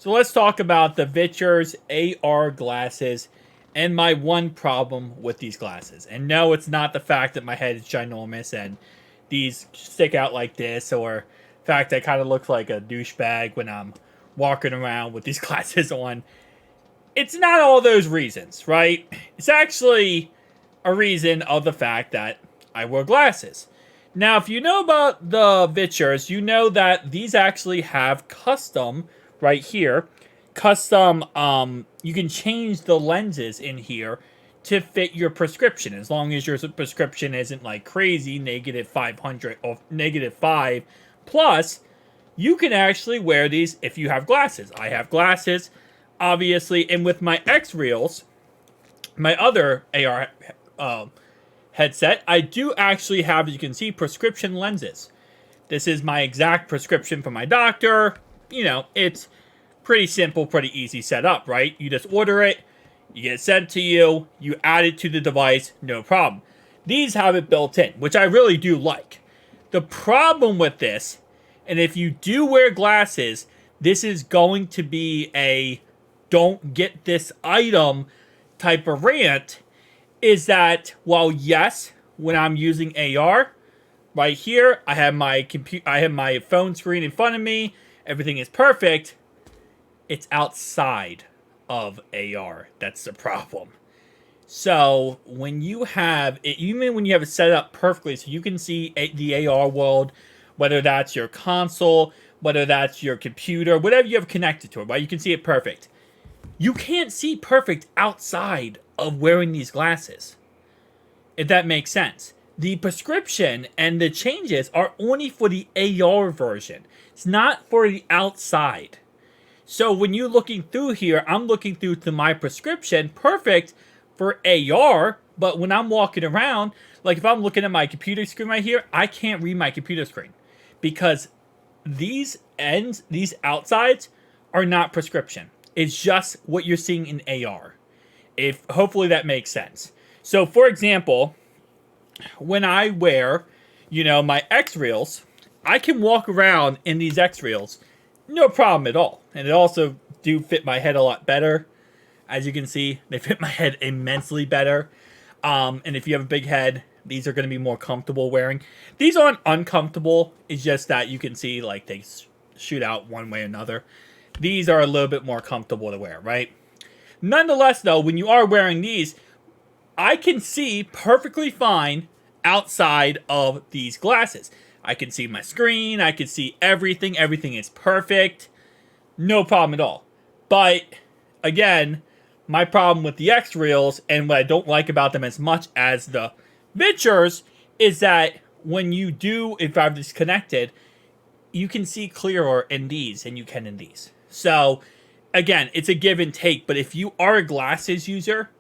So let's talk about the Viture's AR glasses and my one problem with these glasses. And no, it's not the fact that my head is ginormous and these stick out like this, or the fact I kind of look like a douchebag when I'm walking around with these glasses on. It's not all those reasons, right? It's actually a reason of the fact that I wear glasses. Now, if you know about the Vitures, you know that these actually have custom right here. Custom, you can change the lenses in here to fit your prescription, as long as your prescription isn't like crazy, negative 500 or negative 5 plus. You can actually wear these if you have glasses. I have glasses, obviously, and with my XREALs, my other AR headset, I do actually have, as you can see, prescription lenses. This is my exact prescription from my doctor. You know, it's pretty simple, pretty easy setup, right? You just order it, you get it sent to you, you add it to the device, no problem. These have it built in, which I really do like. The problem with this, and if you do wear glasses, this is going to be a don't get this item type of rant, is that while yes, when I'm using AR, right here, I have my phone screen in front of me, everything is perfect. It's outside of AR. That's the problem. So when you have it, even when you have it set up perfectly, so you can see the AR world, whether that's your console, whether that's your computer, whatever you have connected to it, right? You can see it perfect. You can't see perfect outside of wearing these glasses, if that makes sense. The prescription and the changes are only for the AR version. It's not for the outside. So when you're looking through here, I'm looking through to my prescription, perfect for AR, but when I'm walking around, like if I'm looking at my computer screen right here, I can't read my computer screen because these ends, these outsides, are not prescription. It's just what you're seeing in AR. If hopefully that makes sense. So for example, when I wear, my XREALs, I can walk around in these XREALs, no problem at all. And it also do fit my head a lot better. As you can see, they fit my head immensely better. And if you have a big head, these are going to be more comfortable wearing. These aren't uncomfortable. It's just that you can see like they shoot out one way or another. These are a little bit more comfortable to wear, right? Nonetheless, though, when you are wearing these, I can see perfectly fine outside of these glasses. I can see my screen. I can see everything. Everything is perfect. No problem at all. But, again, my problem with the XREALs and what I don't like about them as much as the Vitures is that when you do, if I'm disconnected, you can see clearer in these than you can in these. So, again, it's a give and take. But if you are a glasses user,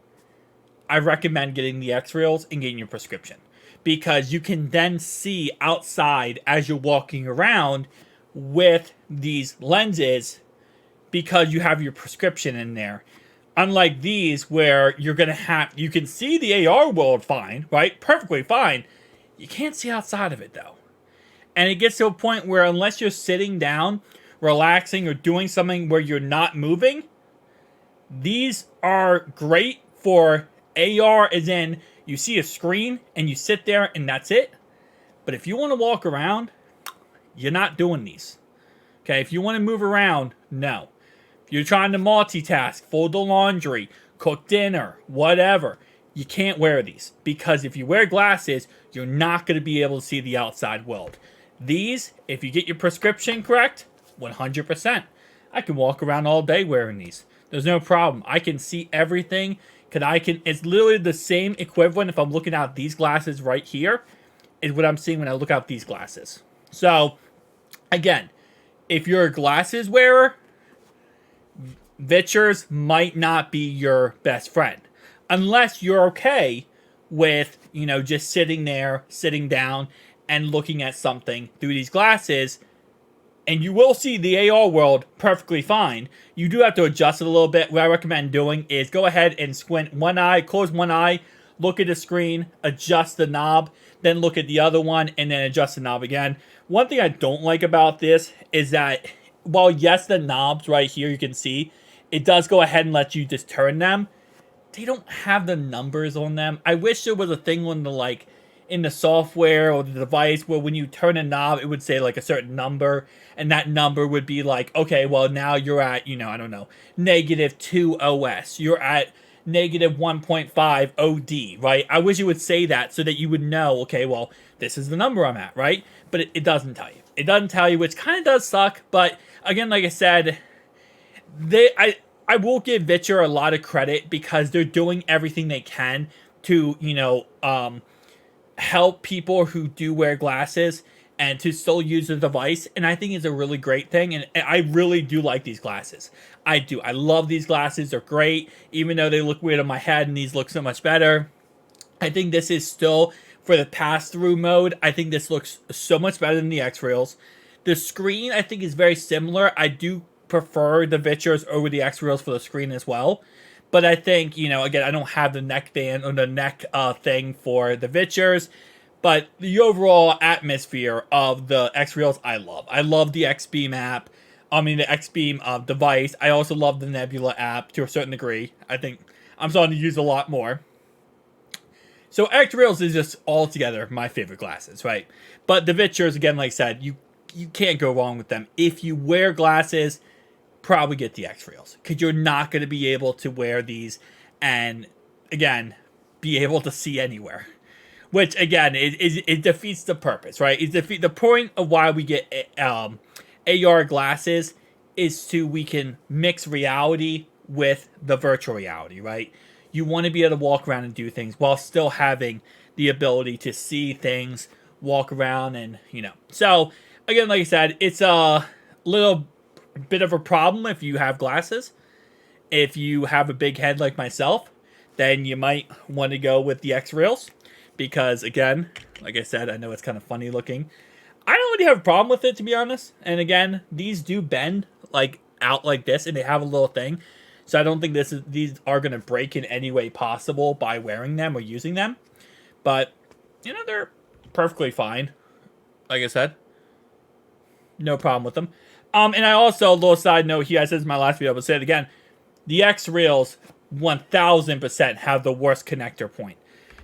I recommend getting the XREALs and getting your prescription. Because you can then see outside as you're walking around with these lenses because you have your prescription in there. Unlike these where you can see the AR world fine, right? Perfectly fine. You can't see outside of it though. And it gets to a point where unless you're sitting down, relaxing, or doing something where you're not moving, these are great for AR as in you see a screen and you sit there and that's it. But if you want to walk around, you're not doing these. Okay, if you want to move around, no. If you're trying to multitask, fold the laundry, cook dinner, whatever, you can't wear these. Because if you wear glasses, you're not going to be able to see the outside world. These, if you get your prescription correct, 100%. I can walk around all day wearing these. There's no problem. I can see everything. It's literally the same equivalent if I'm looking at these glasses right here is what I'm seeing when I look out these glasses. So, again, if you're a glasses wearer, Vitures might not be your best friend. Unless you're okay with, just sitting there, sitting down, and looking at something through these glasses. And you will see the AR world perfectly fine. You do have to adjust it a little bit. What I recommend doing is go ahead and squint one eye, close one eye, look at the screen, adjust the knob, then look at the other one, and then adjust the knob again. One thing I don't like about this is that while yes, the knobs right here, you can see, it does go ahead and let you just turn them. They don't have the numbers on them. I wish there was a thing on the, like, in the software or the device where when you turn a knob, it would say like a certain number, and that number would be like, okay, well now you're at, I don't know, -2 OS. You're at -1.5 OD, right? I wish it would say that so that you would know, okay, well, this is the number I'm at, right? But it doesn't tell you. It doesn't tell you, which kind of does suck. But again, like I said, I will give Viture a lot of credit because they're doing everything they can to, help people who do wear glasses and to still use the device. And I think it's a really great thing. And I really do like these glasses. I do. I love these glasses. They're great. Even though they look weird on my head and these look so much better. I think this is still, for the pass-through mode, I think this looks so much better than the XREALs. The screen, I think, is very similar. I do prefer the Vitures over the XREALs for the screen as well. But I think, again, I don't have the neckband or the neck thing for the Vitures. But the overall atmosphere of the XREALs, I love. I love the X-Beam app. I mean, the X-Beam device. I also love the Nebula app to a certain degree. I think I'm starting to use a lot more. So XREALs is just altogether my favorite glasses, right? But the Vitures, again, like I said, you can't go wrong with them. If you wear glasses, probably get the XREALs, because you're not going to be able to wear these and, again, be able to see anywhere. Which, again, it defeats the purpose, right? The point of why we get AR glasses is we can mix reality with the virtual reality, right? You want to be able to walk around and do things while still having the ability to see things, walk around, and, So, again, like I said, it's a little bit of a problem if you have glasses. If you have a big head like myself, then you might want to go with the XREALs. Because, again, like I said, I know it's kind of funny looking. I don't really have a problem with it, to be honest. And again, these do bend like out like this, and they have a little thing. So I don't think these are going to break in any way possible by wearing them or using them. But, they're perfectly fine. Like I said, no problem with them. And I also, a little side note here, I said this in my last video, but say it again. The XREALs 1000% have the worst connector point.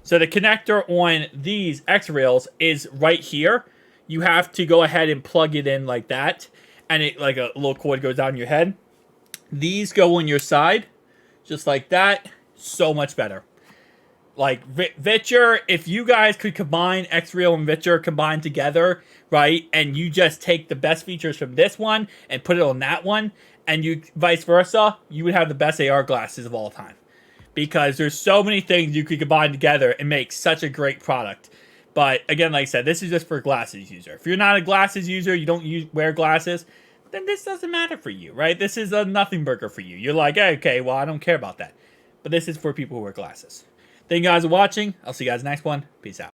So the connector on these XREALs is right here. You have to go ahead and plug it in like that. And it, like a little cord goes down your head. These go on your side, just like that. So much better. Like, Viture, if you guys could combine XREAL and Viture combined together, right, and you just take the best features from this one and put it on that one, and you vice versa, you would have the best AR glasses of all time. Because there's so many things you could combine together and make such a great product. But, again, like I said, this is just for a glasses user. If you're not a glasses user, you don't wear glasses, then this doesn't matter for you, right? This is a nothing burger for you. You're like, hey, okay, well, I don't care about that. But this is for people who wear glasses. Thank you guys for watching. I'll see you guys next one. Peace out.